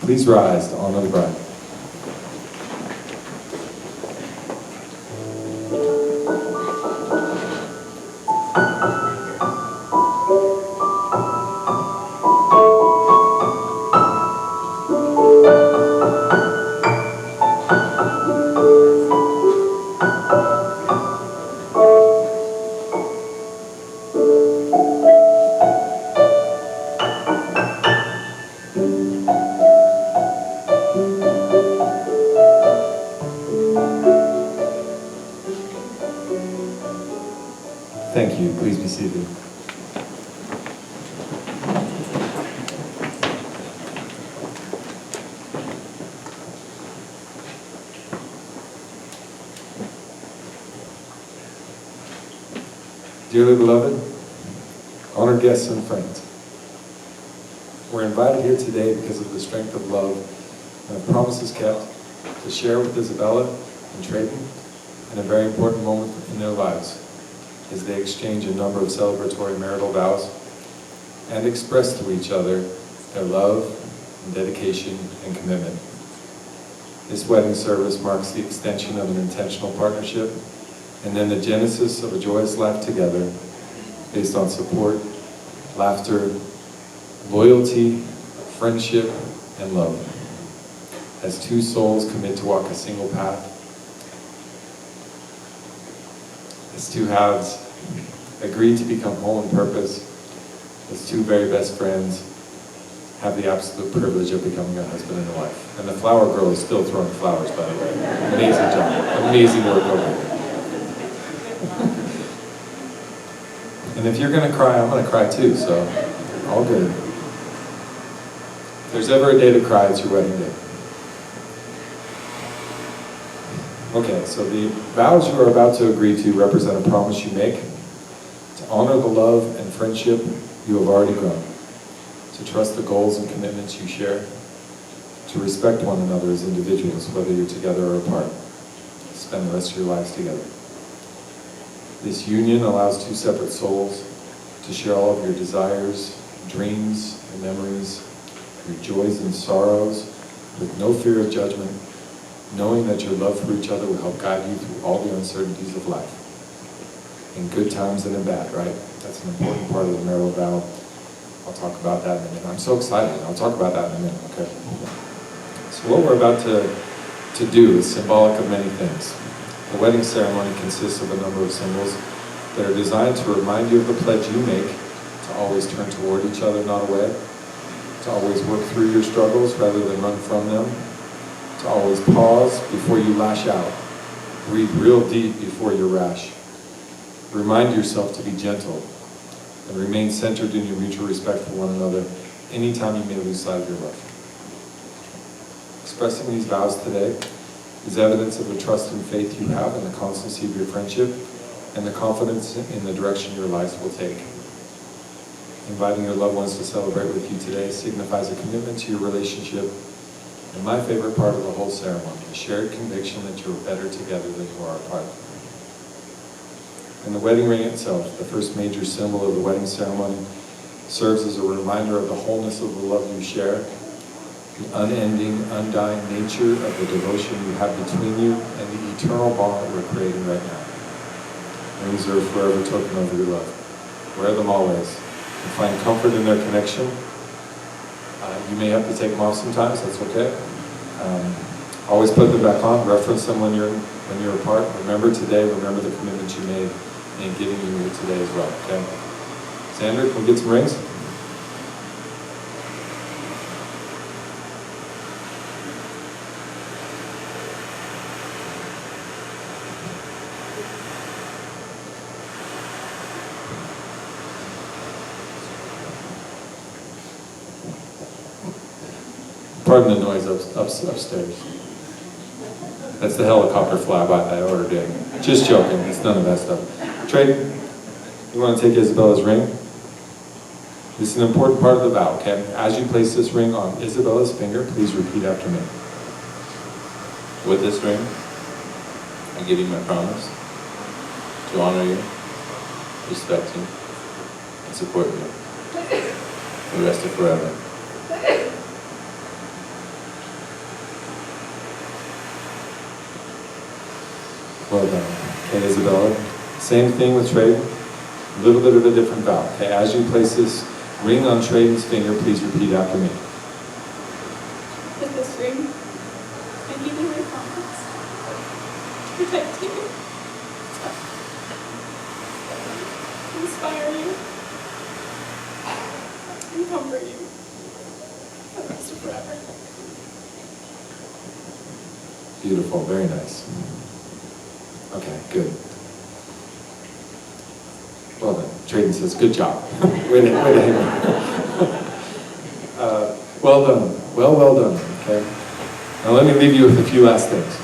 Please rise to honor the bride. Thank you. Please be seated. Dearly beloved, honored guests and friends, we're invited here today because of the strength of love and of promises kept to share with Isabella and Trayton in a very important moment in their lives, as they exchange a number of celebratory marital vows and express to each other their love and dedication and commitment. This wedding service marks the extension of an intentional partnership and then the genesis of a joyous life together based on support, laughter, loyalty, friendship, and love. As two souls commit to walk a single path, as two halves agree to become whole in purpose, as two very best friends have the absolute privilege of becoming a husband and a wife. And the flower girl is still throwing flowers, by the way. Amazing job. Amazing work over there. And if you're gonna cry, I'm gonna cry too, so all good. If there's ever a day to cry, it's your wedding day. Okay, so the vows you are about to agree to represent a promise you make to honor the love and friendship you have already grown, to trust the goals and commitments you share, to respect one another as individuals, whether you're together or apart, to spend the rest of your lives together. This union allows two separate souls to share all of your desires, dreams, and memories, your joys and sorrows, with no fear of judgment, knowing that your love for each other will help guide you through all the uncertainties of life, in good times and in bad, right? That's an important part of the marital vow. I'll talk about that in a minute. I'm so excited. I'll talk about that in a minute, okay? So what we're about to do is symbolic of many things. The wedding ceremony consists of a number of symbols that are designed to remind you of the pledge you make to always turn toward each other, not away, to always work through your struggles rather than run from them, to always pause before you lash out, breathe real deep before you're rash. Remind yourself to be gentle and remain centered in your mutual respect for one another anytime you may lose sight of your love. Expressing these vows today is evidence of the trust and faith you have in the constancy of your friendship and the confidence in the direction your lives will take. Inviting your loved ones to celebrate with you today signifies a commitment to your relationship and my favorite part of the whole ceremony, a shared conviction that you are better together than you are apart. And the wedding ring itself, the first major symbol of the wedding ceremony, serves as a reminder of the wholeness of the love you share, the unending, undying nature of the devotion you have between you, and the eternal bond we're creating right now. Rings are a forever token of your love. Wear them always and find comfort in their connection. You may have to take them off sometimes, that's okay. Always put them back on, reference them when you're apart. Remember today, remember the commitment you made in getting you here today as well, okay? Sandra, can we get some rings? Pardon the noise upstairs. That's the helicopter flyby I ordered in. Just joking, it's none of that stuff. Trey, you want to take Isabella's ring? This is an important part of the vow, okay? As you place this ring on Isabella's finger, please repeat after me. With this ring, I give you my promise to honor you, respect you, and support you for the rest of forever. Well done. Okay, Isabella. Same thing with Trayden. A little bit of a different vow. Okay, as you place this ring on Trayden's finger, please repeat after me. With this ring, I give you my promise to protect you, inspire you, and comfort you for the rest of forever. Beautiful, very nice. Okay, good. Well done. Trayden says, good job. way to hang on. Well done. Well done. Okay. Now let me leave you with a few last things.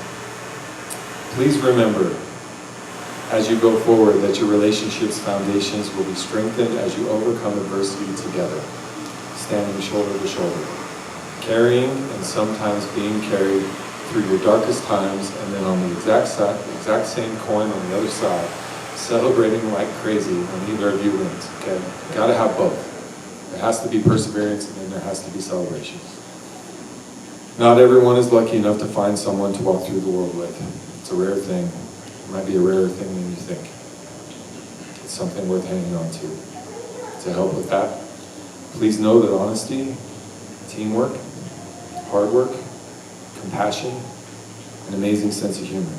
Please remember, as you go forward, that your relationship's foundations will be strengthened as you overcome adversity together, standing shoulder to shoulder, carrying and sometimes being carried through your darkest times, and then on the exact same coin on the other side, celebrating like crazy when either of you wins, okay? You gotta have both. There has to be perseverance, and then there has to be celebration. Not everyone is lucky enough to find someone to walk through the world with. It's a rare thing. It might be a rarer thing than you think. It's something worth hanging on to. To help with that, please know that honesty, teamwork, hard work, compassion, an amazing sense of humor.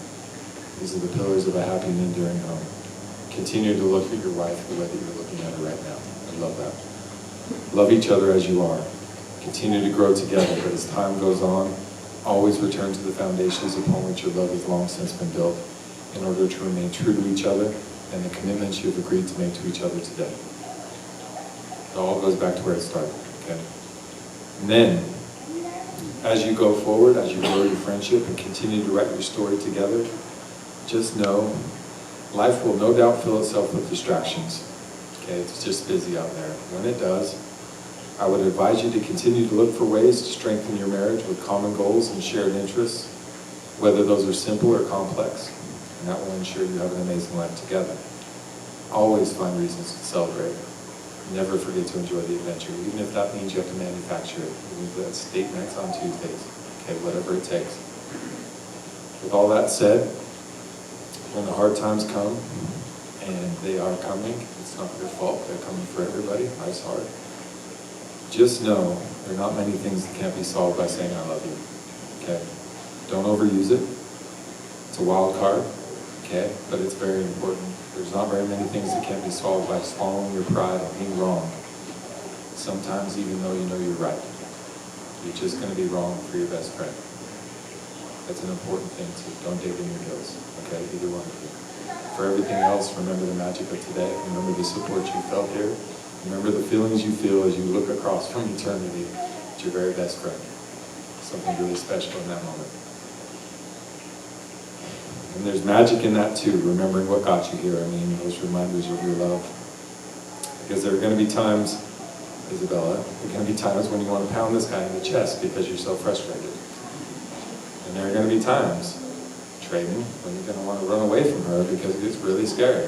These are the pillars of a happy and enduring home. Continue to look at your wife the way that you're looking at her right now. I love that. Love each other as you are. Continue to grow together, but as time goes on, always return to the foundations upon which your love has long since been built in order to remain true to each other and the commitments you have agreed to make to each other today. It all goes back to where it started, okay? And then, as you go forward, as you grow your friendship and continue to write your story together, just know life will no doubt fill itself with distractions. Okay, it's just busy out there. When it does, I would advise you to continue to look for ways to strengthen your marriage with common goals and shared interests, whether those are simple or complex, and that will ensure you have an amazing life together. Always find reasons to celebrate. Never forget to enjoy the adventure, even if that means you have to manufacture it. Even if that's date nights on Tuesdays. Okay, whatever it takes. With all that said, when the hard times come, and they are coming, it's not your fault, they're coming for everybody, life's hard. Just know there are not many things that can't be solved by saying I love you. Okay? Don't overuse it. It's a wild card, okay? But it's very important. There's not very many things that can't be solved by swallowing your pride and being wrong. Sometimes even though you know you're right, you're just going to be wrong for your best friend. That's an important thing too. Don't dig in your heels, okay? Either one of you. For everything else, remember the magic of today. Remember the support you felt here. Remember the feelings you feel as you look across from eternity at your very best friend. Something really special in that moment. And there's magic in that too, remembering what got you here. I mean, those reminders of your love. Because there are going to be times Isabella. There are going to be times when you want to pound this guy in the chest because you're so frustrated. And there are going to be times, Trayden, when you're going to want to run away from her because it's really scary.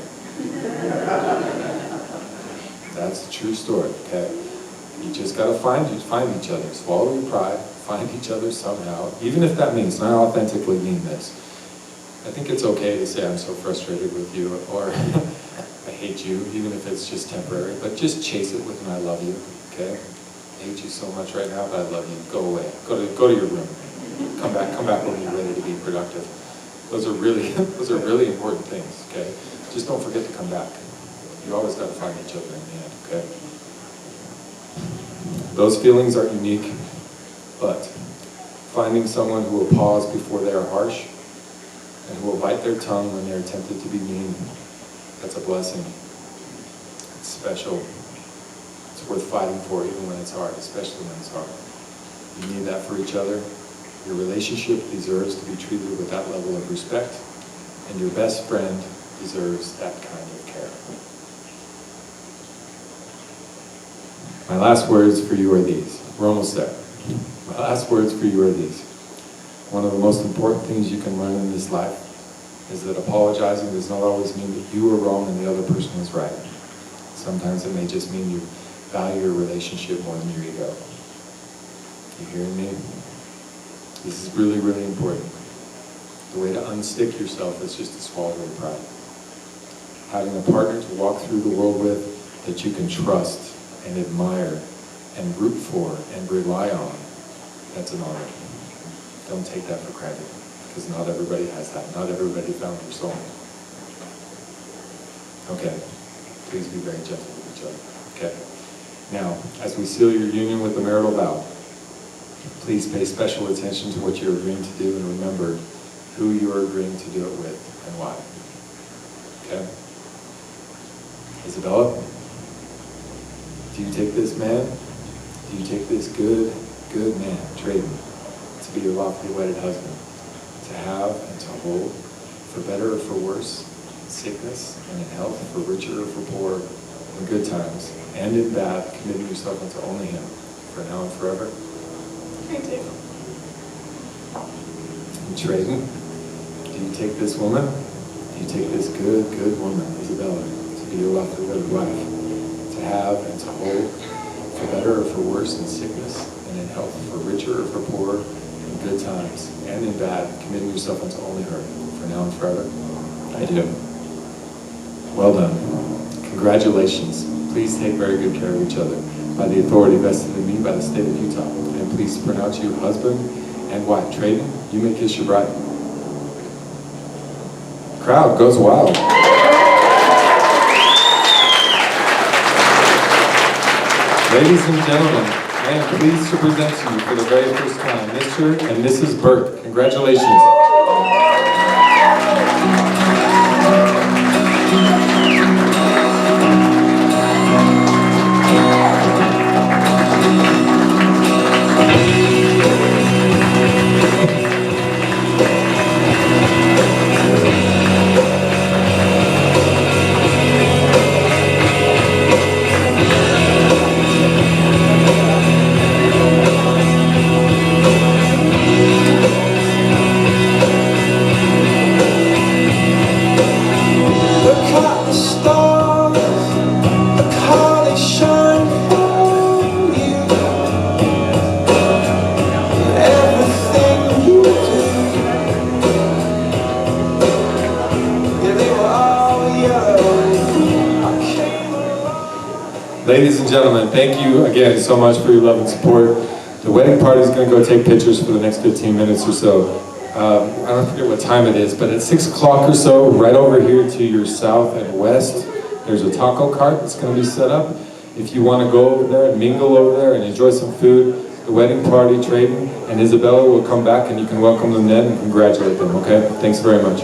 That's a true story, okay? You just got to find each other. Swallow your pride, find each other somehow, even if that means, and I authentically mean this. I think it's okay to say I'm so frustrated with you, or I hate you, even if it's just temporary, but just chase it with an I love you, okay? I hate you so much right now, but I love you. Go away. Go to your room. Come back when you're ready to be productive. Those are really important things, okay? Just don't forget to come back. You always got to find each other in the end, okay? Those feelings are unique, but finding someone who will pause before they are harsh and who will bite their tongue when they're tempted to be mean, that's a blessing. It's special. It's worth fighting for even when it's hard, especially when it's hard. You need that for each other. Your relationship deserves to be treated with that level of respect, and your best friend deserves that kind of care. My last words for you are these. We're almost there. My last words for you are these. One of the most important things you can learn in this life is that apologizing does not always mean that you are wrong and the other person is right. Sometimes it may just mean you value your relationship more than your ego. You hearing me? This is really, really important. The way to unstick yourself is just to swallow your pride. Having a partner to walk through the world with that you can trust and admire and root for and rely on, that's an honor. Don't take that for granted, because not everybody has that. Not everybody found their soul. Okay, please be very gentle with each other. Okay. Now, as we seal your union with the marital vow, please pay special attention to what you're agreeing to do and remember who you're agreeing to do it with and why. Okay? Isabella, do you take this man? Do you take this good man, Trayden, to be your lawfully wedded husband, to have and to hold, for better or for worse, in sickness and in health, for richer or for poorer, in good times and in bad, committing yourself unto only him, for now and forever? I do. And Trayden, do you take this woman? Do you take this good woman, Isabella, to be your lawfully wedded wife, to have and to hold, for better or for worse, in sickness and in health, for richer or for poorer, in good times and in bad, committing yourself unto only her, for now and forever? I do. Well done. Congratulations. Please take very good care of each other by the authority vested in me by the state of Utah. And please pronounce you husband and wife. Trayden, you may kiss your bride. Crowd goes wild. Ladies and gentlemen, I am pleased to present to you for the very first time Mr. and Mrs. Burke. Congratulations. Ladies and gentlemen, thank you again so much for your love and support. The wedding party is going to go take pictures for the next 15 minutes or so. I don't forget what time it is, but at 6 o'clock or so, right over here to your south and west, there's a taco cart that's going to be set up. If you want to go over there and mingle over there and enjoy some food, the wedding party, Trayden and Isabella will come back and you can welcome them then and congratulate them, okay? Thanks very much.